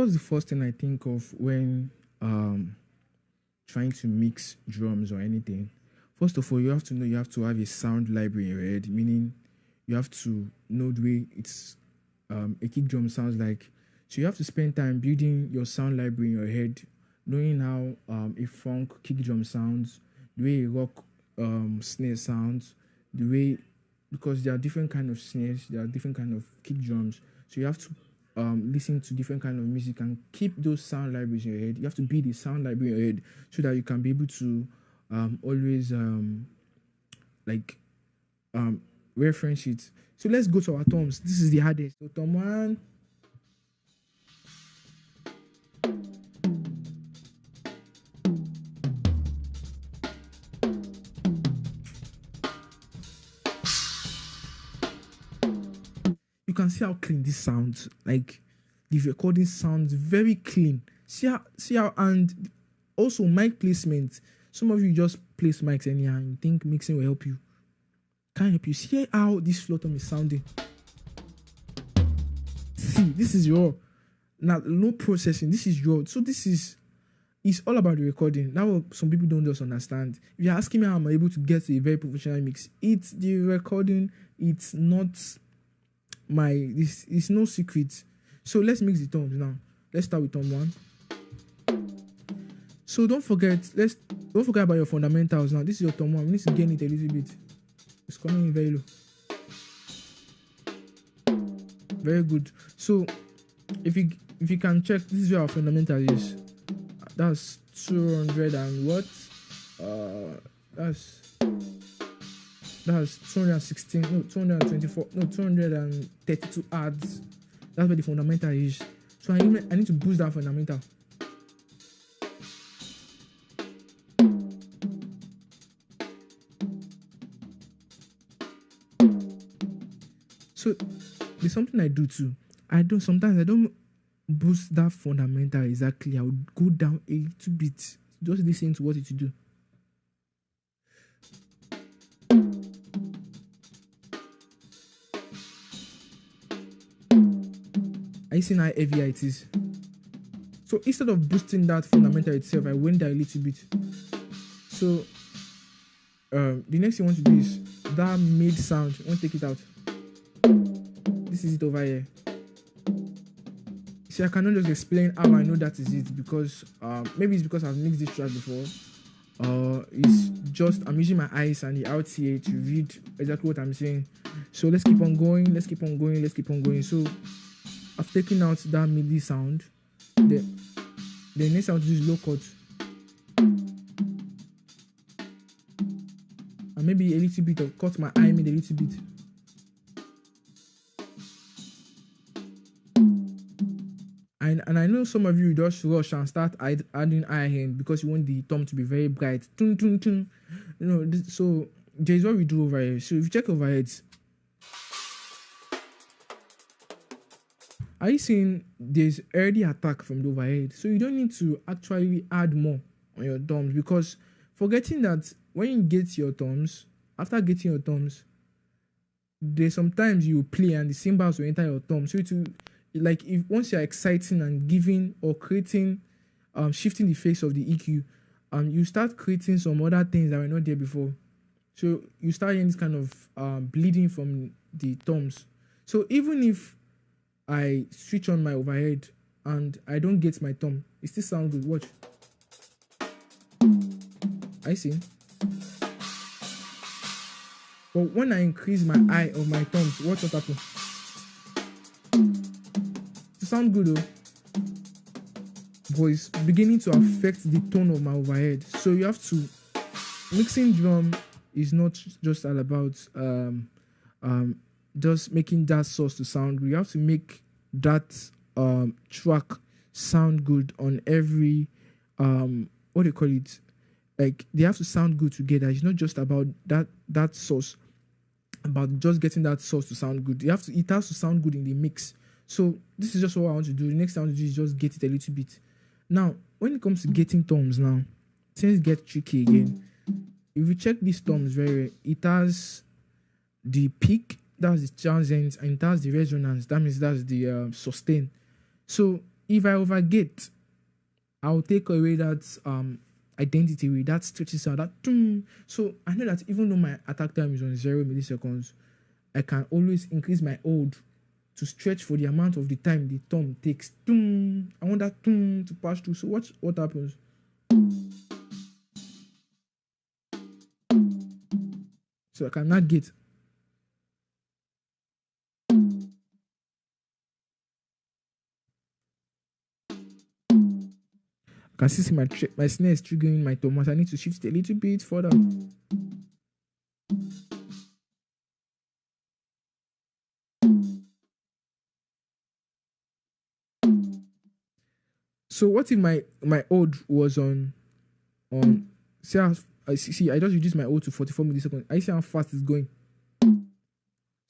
what's the first thing I think of when trying to mix drums or anything? First of all, you have to know you have to have a sound library in your head, meaning you have to know the way it's a kick drum sounds like. So you have to spend time building your sound library in your head, knowing how a funk kick drum sounds, the way a rock snare sounds, the way, because there are different kind of snares, there are different kind of kick drums. So you have to listen to different kind of music and keep those sound libraries in your head. You have to build a sound library in your head so that you can be able to always reference it. So let's go to our toms. This is the hardest. So tom 1. You can see how clean this sounds. Like the recording sounds very clean. See how, and also mic placement. Some of you just place mics anyhow and you think mixing will help you. Can't help you. See how this floor tom is sounding. See, this is raw. Now, no processing. This is raw. So it's all about the recording. Now, what some people don't just understand. If you're asking me how I'm able to get a very professional mix, it's the recording. It's not it's no secret. So let's mix the toms now. Let's start with tom 1. So don't forget about your fundamentals now. This is your tom 1. We need to gain it a little bit. It's coming in very low. Very good. So if you can check, this is where our fundamental is. That's 200 and what? That's 216. No, 224. No, 232 hertz. That's where the fundamental is. So I need to boost that fundamental. So there's something I do too. Sometimes I don't boost that fundamental exactly. I would go down a little bit. Just listen to what it will do. Are you seeing how heavy it is? So instead of boosting that fundamental itself, I went down a little bit. So the next thing I want to do is that mid sound. I want to take it out. This is it over here. See, I cannot just explain how I know that is it, because maybe it's because I've mixed this track before. It's just I'm using my eyes and the RTA to read exactly what I'm saying. So let's keep on going. So I've taken out that MIDI sound. The next I want to do is low cut. And maybe a little bit of cut my eye mid a little bit. And I know some of you just rush and start adding high end because you want the tom to be very bright. So there's what we do over here. So if you check overheads, are you seeing there's already attack from the overhead? So you don't need to actually add more on your toms, because forgetting that when you get your toms, after getting your toms, there's sometimes you play and the cymbals will enter your tom. So like if once you're exciting and giving or creating, shifting the face of the EQ, you start creating some other things that were not there before. So you start hearing this kind of bleeding from the toms. So even if I switch on my overhead and I don't get my tom, it still sounds good. Watch. I see. But when I increase my eye of my toms, watch what happens. Sound good though, but it's beginning to affect the tone of my overhead. So you have to, mixing drum is not just all about just making that source to sound good. You have to make that track sound good on every what do you call it, like they have to sound good together. It's not just about that source, about just getting that source to sound good. It has to sound good in the mix. So this is just what I want to do. The next thing I want to do is just get it a little bit. Now, when it comes to getting toms now, things get tricky again. If you check these toms very well, it has the peak, that's the transient, and it has the resonance. That means that's the sustain. So if I overgate, I'll take away that identity with that stretchy sound, that so I know that even though my attack time is on 0 milliseconds, I can always increase my hold to stretch for the amount of the time the thumb takes. I want that to pass through. So what happens? So I can now get. I can see my snare is triggering my thumb. I need to shift a little bit further. So what if my hold was on say I just reduced my hold to 44 milliseconds. I see how fast it's going.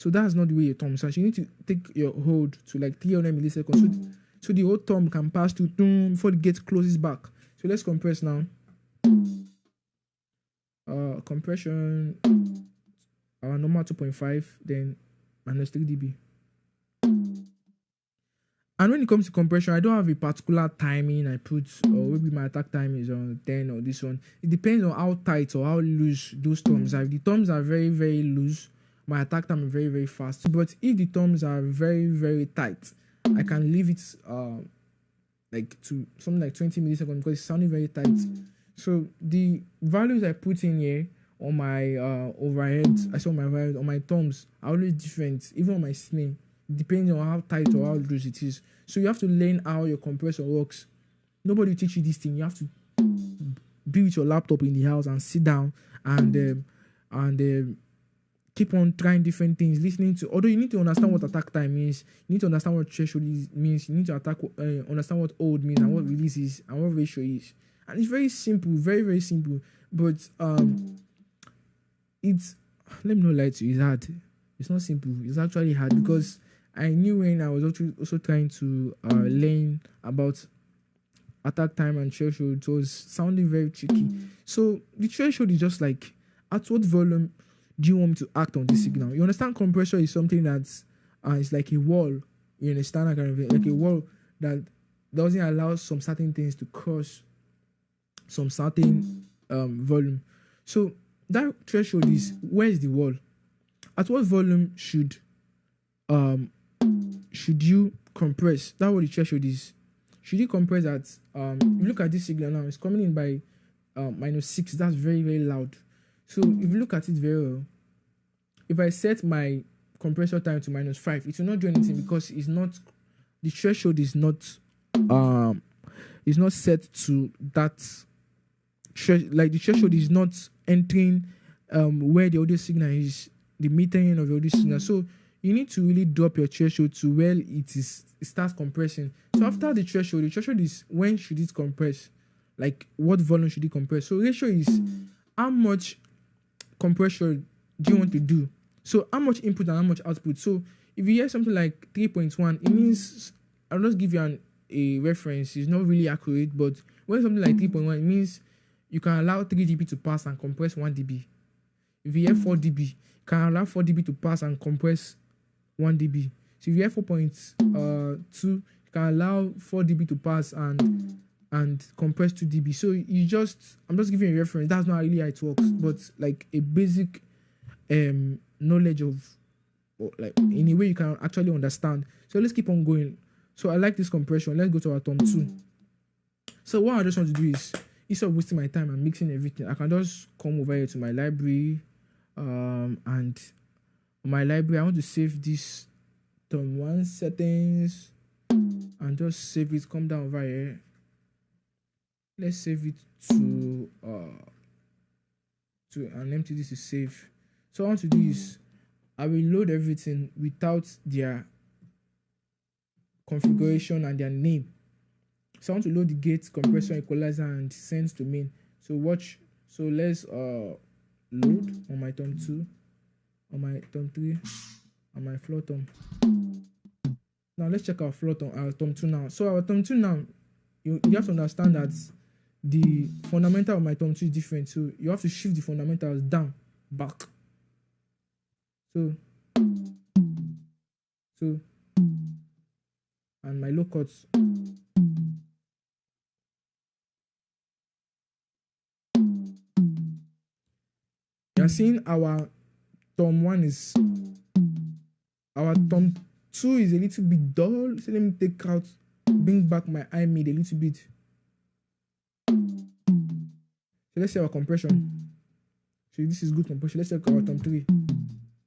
So that's not the way your thumb sounds. You need to take your hold to like 300 milliseconds. So the whole thumb can pass to before the gate closes back. So let's compress now. Compression, our normal 2.5, then minus 3 dB. And when it comes to compression, I don't have a particular timing I put, or maybe my attack time is on 10 or this one. It depends on how tight or how loose those thumbs are. If the thumbs are very, very loose, my attack time is very, very fast. But if the thumbs are very, very tight, I can leave it like to something like 20 milliseconds because it's sounding very tight. So the values I put in here on my overhead, I saw my overhead on my thumbs are always different, even on my snare, depending on how tight or how loose it is. So you have to learn how your compressor works. Nobody will teach you this thing. You have to be with your laptop in the house and sit down and keep on trying different things, listening to. Although you need to understand what attack time means, you need to understand what threshold means, you need to understand what hold means and what release is and what ratio is. And it's very simple, very, very simple. But it's, let me not lie to you, it's hard. It's not simple. It's actually hard because I knew when I was also trying to learn about attack time and threshold, it was sounding very tricky. So the threshold is just like, at what volume do you want me to act on this signal? You understand, compressor is something that's it's like a wall. You understand that kind of thing? Like a wall that doesn't allow some certain things to cross some certain volume. So that threshold is, where is the wall? At what volume should you compress? That's what the threshold is. Should you compress at you look at this signal now, it's coming in by -6. That's very, very loud. So if you look at it very well, if I set my compressor time to -5, it will not do anything because it's not, the threshold is not set to that like the threshold is not entering where the audio signal is, the metering of the audio signal. So you need to really drop your threshold to where it starts compressing. So after the threshold is when should it compress? Like what volume should it compress? So ratio is how much compression do you want to do? So how much input and how much output? So if you hear something like 3.1, it means, I'll just give you a reference. It's not really accurate, but when something like 3.1, it means you can allow 3 dB to pass and compress 1 dB. If you hear 4 dB, you can allow 4 dB to pass and compress 1 dB. So if you hear 4.2, you can allow 4 dB to pass and compress 2 dB. So I'm just giving you a reference. That's not really how it works, but like a basic knowledge of, like in a way you can actually understand. So let's keep on going. So I like this compression. Let's go to our thumb 2. So what I just want to do is, instead of wasting my time and mixing everything, I can just come over here to my library, and my library, I want to save this thumb 1 settings and just save it. Come down over here. Let's save it to an empty disk to save. So what I want to do is I will load everything without their configuration and their name. So I want to load the gate, compressor, equalizer, and send to main. So watch. So let's load on my thumb 2, on my thumb 3, on my floor thumb. Now let's check our thumb 2 now. So our thumb 2 now, you have to understand that the fundamental of my thumb 2 is different. So you have to shift the fundamentals down, back. So and my low cuts seeing our thumb 1 is, our thumb 2 is a little bit dull. So let me bring back my eye mid a little bit. So let's see our compression. So this is good compression. Let's check our thumb 3.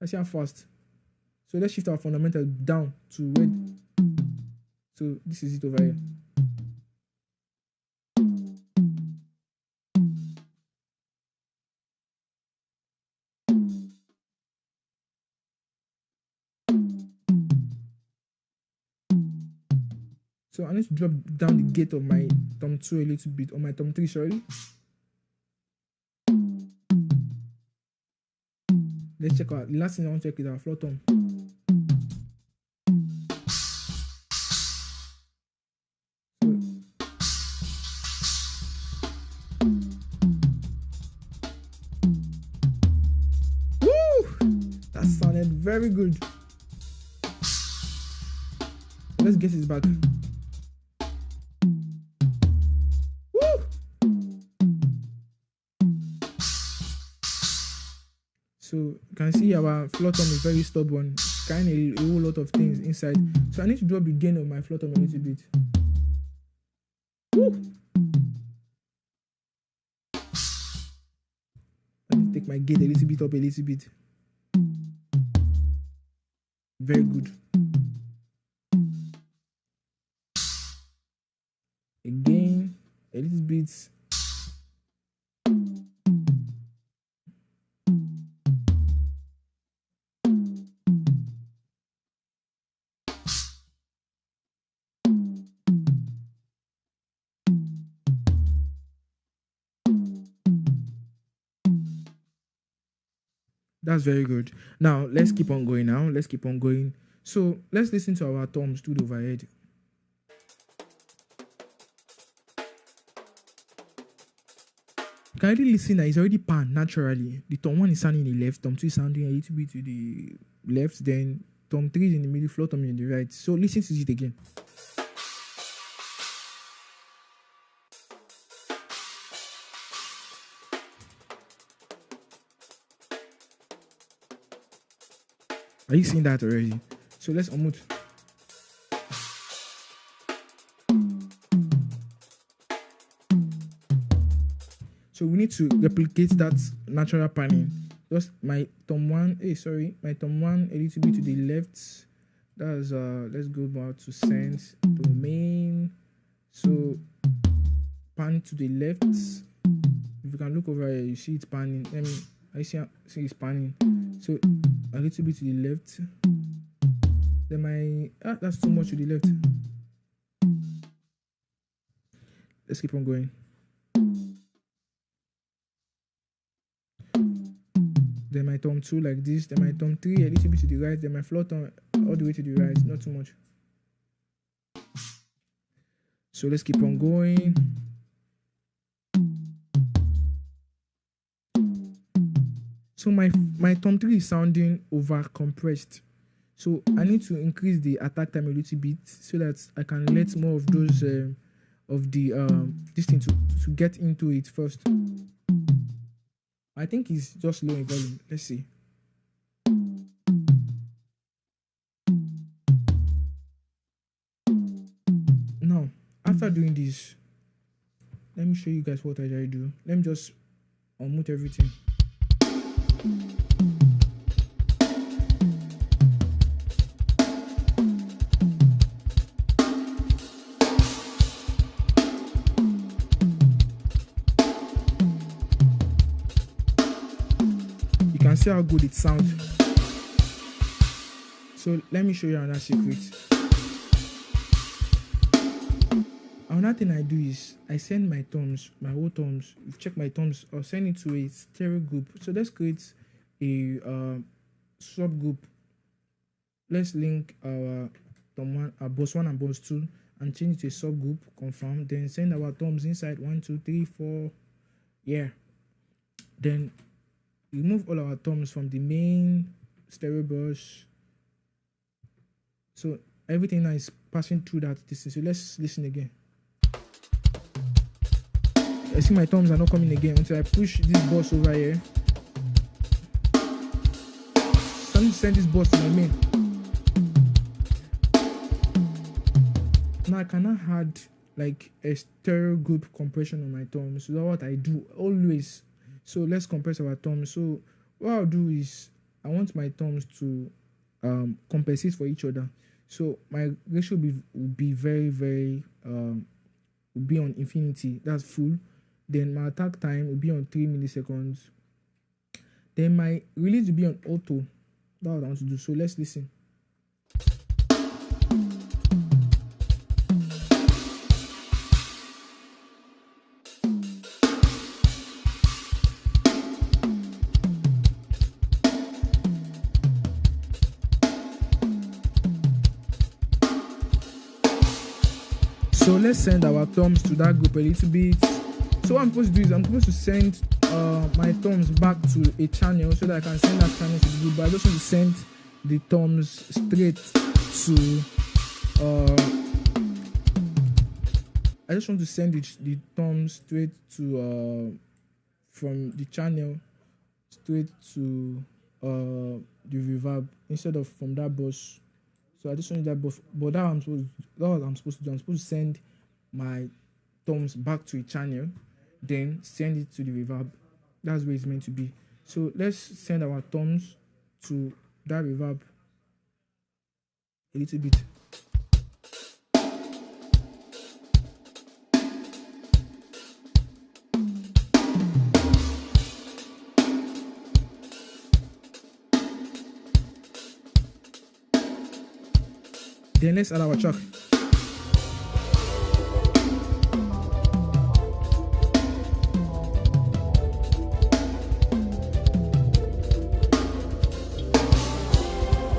Let's see how fast. So let's shift our fundamental down to red. So this is it over here. So I need to drop down the gate of my thumb 2 a little bit, or my thumb 3, sorry. Let's check out, the last thing I want to check is our floor thumb. That sounded very good. Let's get it back. So you can see our floor thumb is very stubborn. It's kind of a whole lot of things inside. So I need to drop the gain of my floor thumb a little bit. Woo! Let me take my gate a little bit up a little bit. Very good. Again, a little bit. That's very good. Now let's keep on going now. Let's keep on going. So let's listen to our thumbs stood overhead. You can already listen that it's already panned naturally. The thumb 1 is sounding in the left, thumb 2 is sounding a little bit to the left, then thumb 3 is in the middle, floor thumb is in the right. So listen to it again. Are you seeing that already? So let's unmute. So we need to replicate that natural panning. Just my thumb 1, my thumb 1 a little bit to the left. That's let's go back to sense domain. So pan to the left. If you can look over here, you see it's panning. I see it's panning. So a little bit to the left. Then that's too much to the left. Let's keep on going. Then my thumb 2 like this. Then my thumb 3 a little bit to the right. Then my floor thumb all the way to the right. Not too much. So let's keep on going. So my thumb 3 is sounding over compressed. So I need to increase the attack time a little bit so that I can let more of those this thing to get into it first. I think it's just low in volume. Let's see. Now, after doing this, let me show you guys what I do. Let me just unmute everything. You can see how good it sounds. So let me show you another secret. Another thing I do is I send my thumbs, my whole thumbs. If you check my thumbs, I'll send it to a stereo group. So let's create a subgroup. Let's link our thumb 1, our boss 1 and boss 2, and change it to a subgroup. Confirm. Then send our thumbs inside 1, 2, 3, 4. Yeah. Then remove all our thumbs from the main stereo bus. So everything now is passing through that distance. So let's listen again. I see my thumbs are not coming again until I push this bus over here. I need to send this bus to my main. Now I cannot add like a stereo group compression on my thumbs. So that's what I do always. So let's compress our thumbs. So what I'll do is I want my thumbs to compensate for each other. So my ratio will be very will be on infinity. That's full. Then my attack time will be on 3 milliseconds. Then my release will be on auto. That's what I want to do. So let's listen. So let's send our thumbs to that group a little bit. So what I'm supposed to do is I'm supposed to send my thumbs back to a channel so that I can send that channel to the group. But I just want to send the thumbs straight to I just want to send the thumbs straight to from the channel straight to the reverb instead of from that bus. So I just want that bus, but that's what I'm supposed to do. I'm supposed to send my thumbs back to a channel, then send it to the reverb. That's where it's meant to be. So let's send our thumbs to that reverb a little bit. Then let's add our track.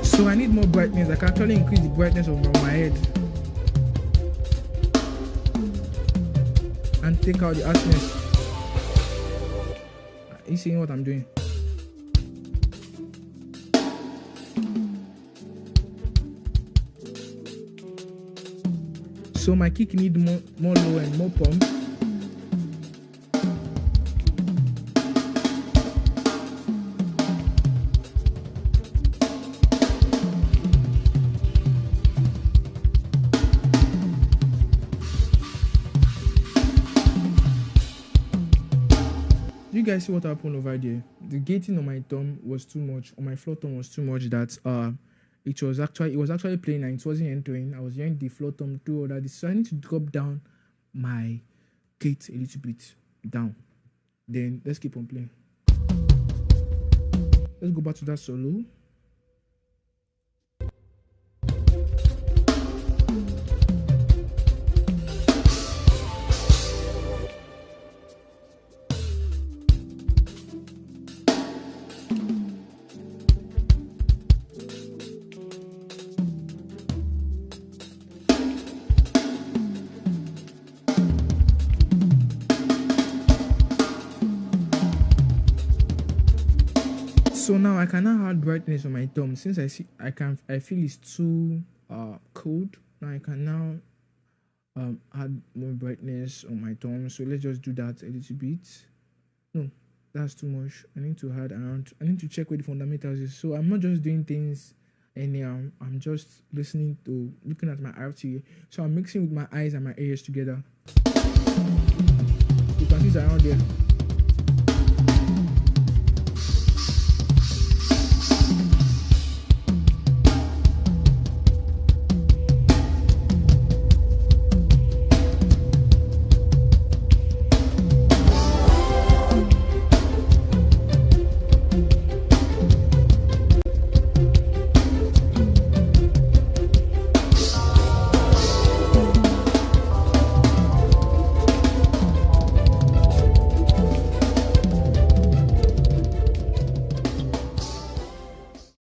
So I need more brightness. I can actually increase the brightness of my head and take out the harshness. Are you seeing what I'm doing? So my kick need more low and more pump. You guys see what happened over there? The gating on my thumb was too much, on my floor thumb was too much that it was actually playing and it wasn't entering. I was hearing the floor thumb do all that. So I need to drop down my gate a little bit down. Then let's keep on playing. Let's go back to that solo. So now I cannot add brightness on my thumb since I feel it's too cold. Now I can now add more brightness on my thumb. So let's just do that a little bit. No, that's too much. I need to add around. I need to check where the fundamentals is. So I'm not just doing things anyhow. I'm just looking at my RTA. So I'm mixing with my eyes and my ears together. You can see it's around there.